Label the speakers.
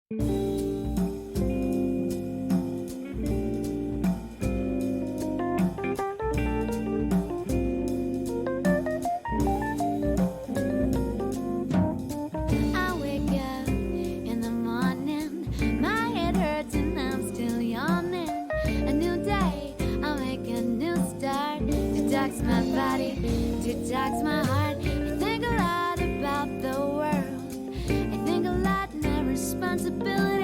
Speaker 1: I wake up in the morning, my head hurts and I'm still yawning. A new day, I'll make a new start. Detox my body, detox my heart. I think a lot about the world. I think a lot, my responsibility.